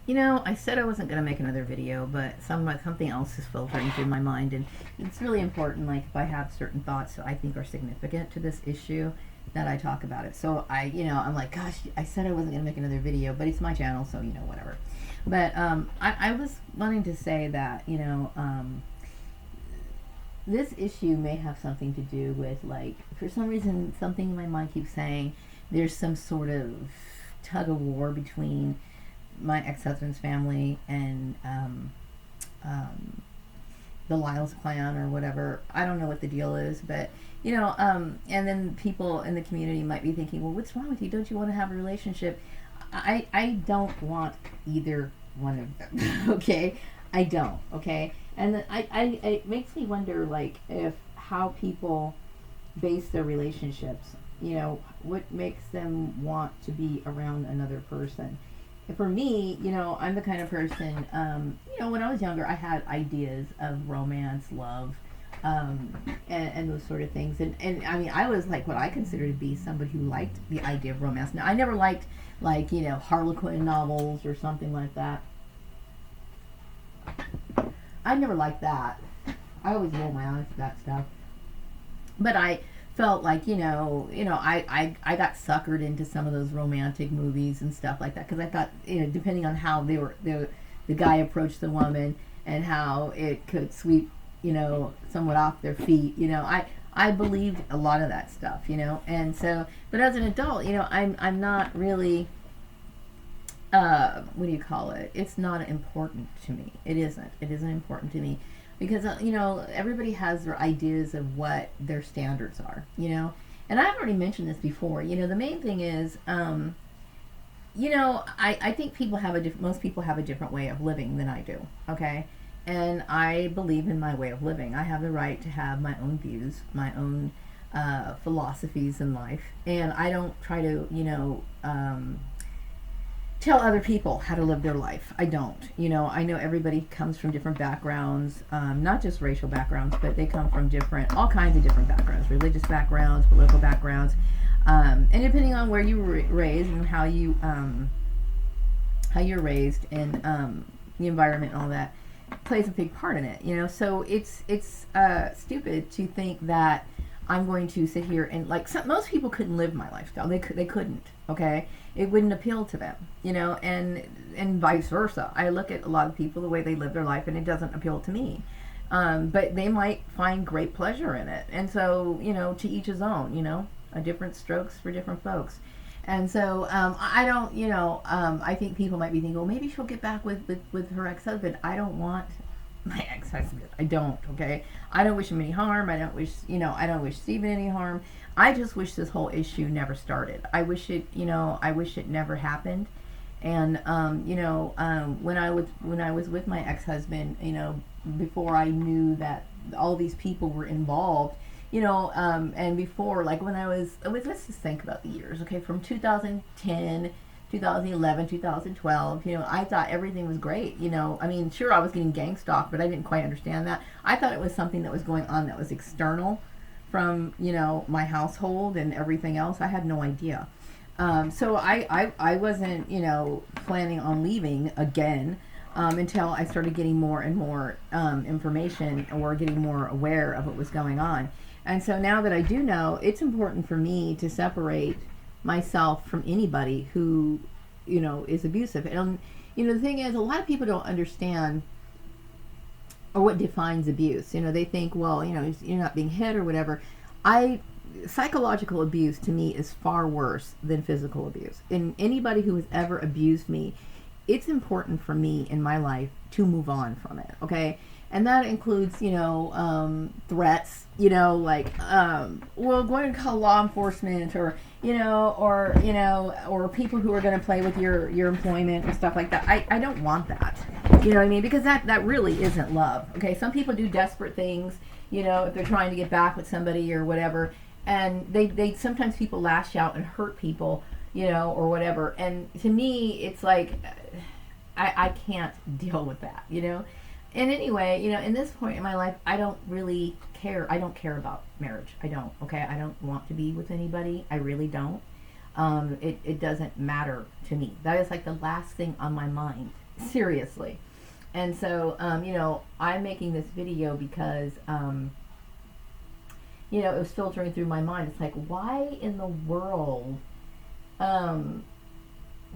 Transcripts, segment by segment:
I said I wasn't going to make another video, but something else is filtering through my mind, and it's really important. Like, if I have certain thoughts that I think are significant to this issue, that I talk about it. So I'm like, gosh, I said I wasn't going to make another video, but it's my channel, so whatever. But I was wanting to say that this issue may have something to do with, like, for some reason, something in my mind keeps saying there's some sort of tug of war between my ex-husband's family and um, the Lyles clan or whatever. I don't know what the deal is, but and then people in the community might be thinking, well, what's wrong with you? Don't you want to have a relationship? I don't want either one of them. Okay, I don't. Okay, and it makes me wonder, like, if how people base their relationships. What makes them want to be around another person. For me, I'm the kind of person, when I was younger, I had ideas of romance, love, and those sort of things. And I mean, I was like what I consider to be somebody who liked the idea of romance. Now, I never liked, like, Harlequin novels or something like that. I never liked that. I always roll my eyes at that stuff. But I felt like I got suckered into some of those romantic movies and stuff like that, because I thought, depending on how the guy approached the woman and how it could sweep somewhat off their feet. I believed a lot of that stuff. And so, but as an adult, I'm not really, what do you call it, it's not important to me. It isn't important to me, because everybody has their ideas of what their standards are. And I've already mentioned this before. The main thing is, I think most people have a different way of living than I do. Okay, and I believe in my way of living. I have the right to have my own views, my own philosophies in life, and I don't try to tell other people how to live their life. I don't. I know everybody comes from different backgrounds, not just racial backgrounds, but they come from all kinds of different backgrounds, religious backgrounds, political backgrounds, and depending on where you were raised and how you're raised, and the environment and all that plays a big part in it. So it's stupid to think that I'm going to sit here and, like, most people couldn't live my lifestyle. They couldn't. Okay, it wouldn't appeal to them. And vice versa. I look at a lot of people, the way they live their life, and it doesn't appeal to me. But they might find great pleasure in it, and so to each his own. A different strokes for different folks. And so I don't. I think people might be thinking, well, maybe she'll get back with her ex-husband. I don't want my ex-husband. I don't. Okay, I don't wish him any harm. I don't wish Stephen any harm. I just wish this whole issue never started. I wish it never happened. And when I was with my ex-husband, before I knew that all these people were involved, and before, like, when let's just think about the years, okay, from 2010, 2011, 2012, I thought everything was great. I mean, sure, I was getting gang stalked, but I didn't quite understand that. I thought it was something that was going on that was external from, my household and everything else. I had no idea. So I wasn't, planning on leaving again, until I started getting more and more information, or getting more aware of what was going on. And so now that I do know, it's important for me to separate myself from anybody who, is abusive. And, the thing is, a lot of people don't understand or what defines abuse. They think, well, you're not being hit or whatever. Psychological abuse to me is far worse than physical abuse. And anybody who has ever abused me, it's important for me in my life to move on from it. Okay. And that includes, threats, like, well, going to call law enforcement, or people who are going to play with your employment and stuff like that. I don't want that. You know what I mean? Because that really isn't love. Okay. Some people do desperate things, if they're trying to get back with somebody or whatever. And they sometimes people lash out and hurt people, or whatever. And to me, it's like, I can't deal with that, And anyway, in this point in my life, I don't really care. I don't care about marriage. I don't. Okay, I don't want to be with anybody. I really don't. It doesn't matter to me. That is like the last thing on my mind. seriously. And so, I'm making this video because, it was filtering through my mind. It's like, why in the world um,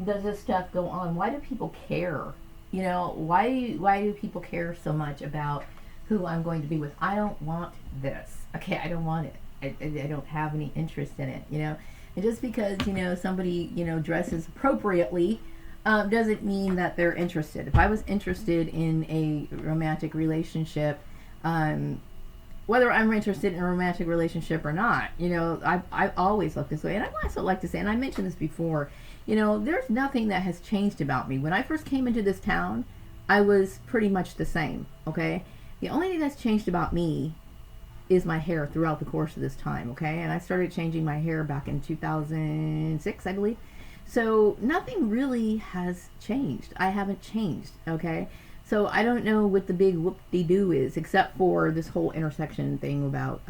does this stuff go on? Why do people care? Why do people care so much about who I'm going to be with? I don't want this. Okay, I don't want it. I don't have any interest in it. And just because somebody dresses appropriately doesn't mean that they're interested. If I was interested in a romantic relationship, whether I'm interested in a romantic relationship or not, I always look this way. And I also like to say, and I mentioned this before, there's nothing that has changed about me. When I first came into this town, I was pretty much the same, okay? The only thing that's changed about me is my hair throughout the course of this time, okay? And I started changing my hair back in 2006, I believe. So nothing really has changed. I haven't changed, okay? So I don't know what the big whoop-de-doo is, except for this whole intersection thing about,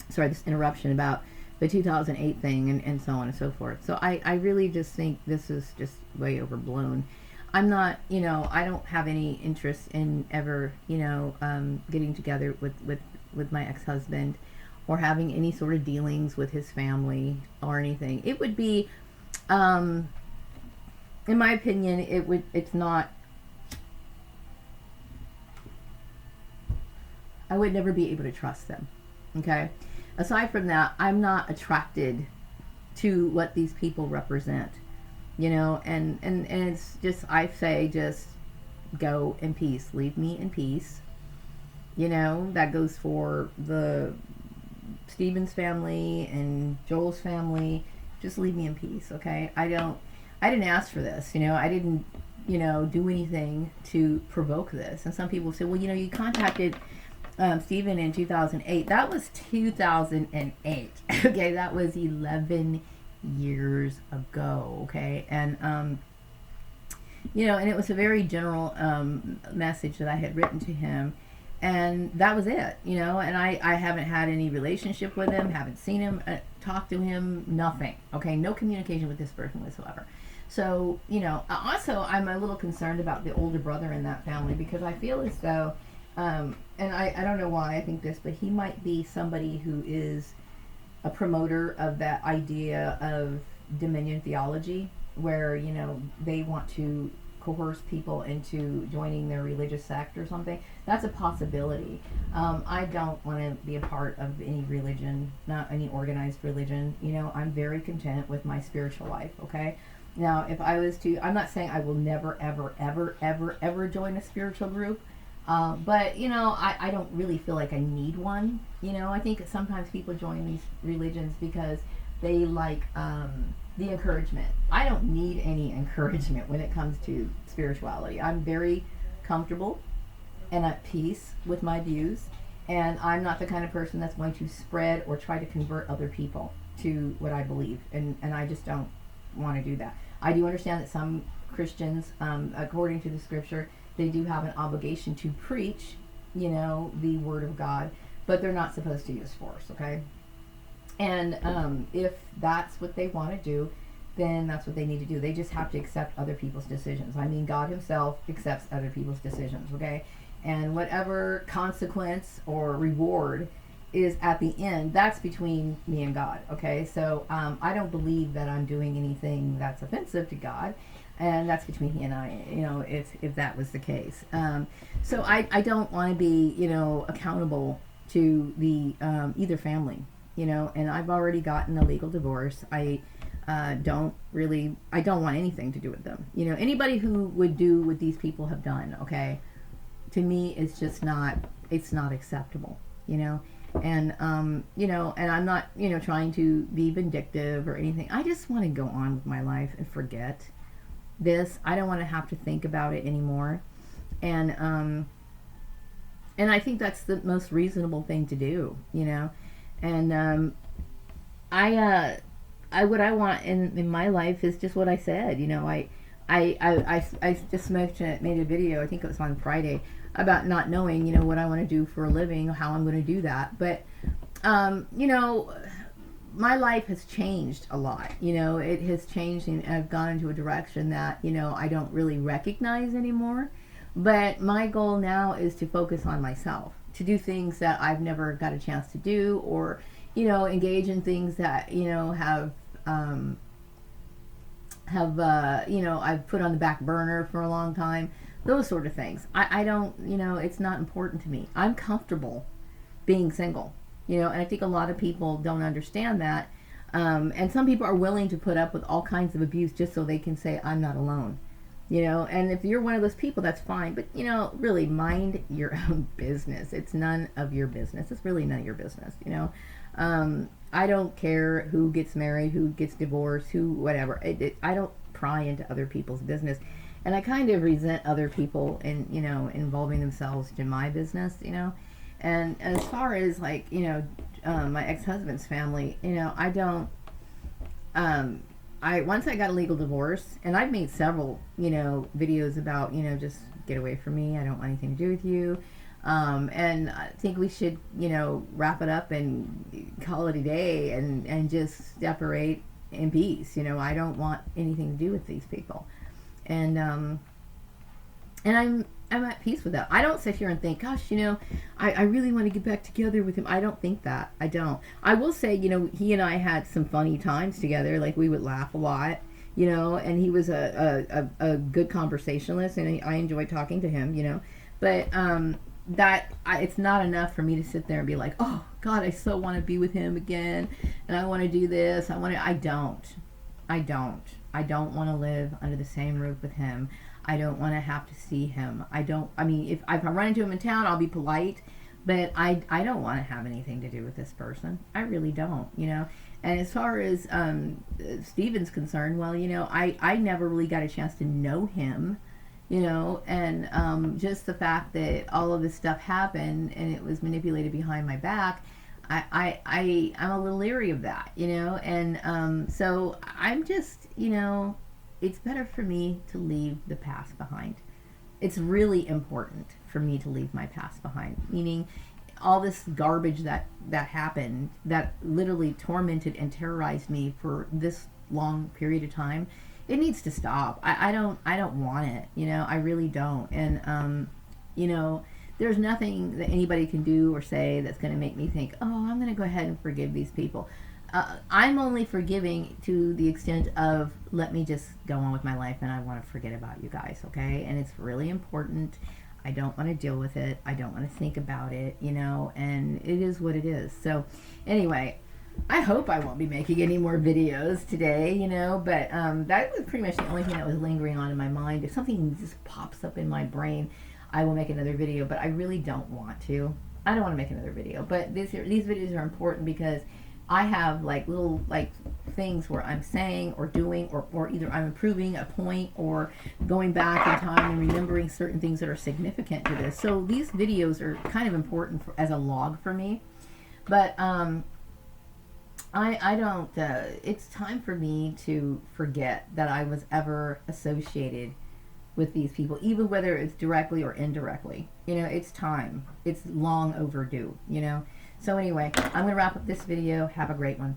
this interruption about the 2008 thing and so on and so forth. So I really just think this is just way overblown. I'm not, I don't have any interest in ever, getting together with my ex-husband or having any sort of dealings with his family or anything. It would be, in my opinion, it's not, I would never be able to trust them. Okay. Aside from that, I'm not attracted to what these people represent, and it's just, I say, just go in peace, leave me in peace. That goes for the Stephen's family and Joel's family. Just leave me in peace. Okay. I didn't ask for this, I didn't, do anything to provoke this. And some people say, well, you contacted Stephen in 2008. That was 2008. Okay, that was 11 years ago. Okay, and and it was a very general message that I had written to him, and that was it. And I haven't had any relationship with him, haven't seen him, talked to him, nothing. Okay, no communication with this person whatsoever. So also I'm a little concerned about the older brother in that family, because I feel as though and I don't know why I think this, but he might be somebody who is a promoter of that idea of dominion theology, where, they want to coerce people into joining their religious sect or something. That's a possibility. I don't want to be a part of any religion, not any organized religion. I'm very content with my spiritual life, okay? Now, if I was to, I'm not saying I will never, ever, ever, ever, ever join a spiritual group. But, I don't really feel like I need one. I think sometimes people join these religions because they like the encouragement. I don't need any encouragement when it comes to spirituality. I'm very comfortable and at peace with my views, and I'm not the kind of person that's going to spread or try to convert other people to what I believe, and I just don't want to do that. I do understand that some Christians, according to the scripture, they do have an obligation to preach, the word of God, but they're not supposed to use force, okay? And if that's what they want to do, then that's what they need to do. They just have to accept other people's decisions. I mean, God himself accepts other people's decisions, okay? And whatever consequence or reward is at the end, that's between me and God, okay? So I don't believe that I'm doing anything that's offensive to God. And that's between he and I, if that was the case. So I don't want to be, accountable to the either family, and I've already gotten a legal divorce. I don't want anything to do with them. Anybody who would do what these people have done, okay, to me, it's just not, it's not acceptable, and, and I'm not, trying to be vindictive or anything. I just want to go on with my life and forget this. I don't want to have to think about it anymore, and I think that's the most reasonable thing to do, and I what I want in my life is just what I said. I just made a video, I think it was on Friday, about not knowing, what I want to do for a living, how I'm going to do that, but my life has changed a lot. It has changed, and I've gone into a direction that, I don't really recognize anymore. But my goal now is to focus on myself, to do things that I've never got a chance to do, or, engage in things that, I've put on the back burner for a long time. Those sort of things. I don't, it's not important to me. I'm comfortable being single, and I think a lot of people don't understand that. And some people are willing to put up with all kinds of abuse just so they can say, I'm not alone. And if you're one of those people, that's fine. But, really mind your own business. It's none of your business. It's really none of your business, I don't care who gets married, who gets divorced, who, whatever. I don't pry into other people's business. And I kind of resent other people in, involving themselves in my business, And as far as, like, my ex-husband's family, I don't, once I got a legal divorce, and I've made several, videos about, just get away from me. I don't want anything to do with you. And I think we should, wrap it up and call it a day and just separate in peace. I don't want anything to do with these people. And I'm at peace with that. I don't sit here and think, gosh, I really want to get back together with him. I don't think that. I don't. I will say, he and I had some funny times together. Like, we would laugh a lot, and he was a good conversationalist, and I enjoyed talking to him, But it's not enough for me to sit there and be like, oh God, I so want to be with him again, and I want to do this. I don't want to live under the same roof with him. I don't want to have to see him. If I run into him in town, I'll be polite, but I don't want to have anything to do with this person. I really don't, And as far as Stephen's concerned, well, I never really got a chance to know him, and just the fact that all of this stuff happened and it was manipulated behind my back, I'm a little leery of that, and so I'm just, it's better for me to leave the past behind. It's really important for me to leave my past behind, meaning all this garbage that happened, that literally tormented and terrorized me for this long period of time. It needs to stop. I don't want it, I really don't. And, there's nothing that anybody can do or say that's going to make me think, oh, I'm going to go ahead and forgive these people. I'm only forgiving to the extent of, let me just go on with my life, and I want to forget about you guys, okay? And it's really important. I don't want to deal with it. I don't want to think about it, and it is what it is. So anyway, I hope I won't be making any more videos today, but that was pretty much the only thing that was lingering on in my mind. If something just pops up in my brain, I will make another video, but I really don't want to. I don't want to make another video, but these videos are important because I have little things where I'm saying or doing or either I'm improving a point or going back in time and remembering certain things that are significant to this. So these videos are kind of important as a log for me. But I don't, it's time for me to forget that I was ever associated with these people, even whether it's directly or indirectly. It's time. It's long overdue, So anyway, I'm going to wrap up this video. Have a great one.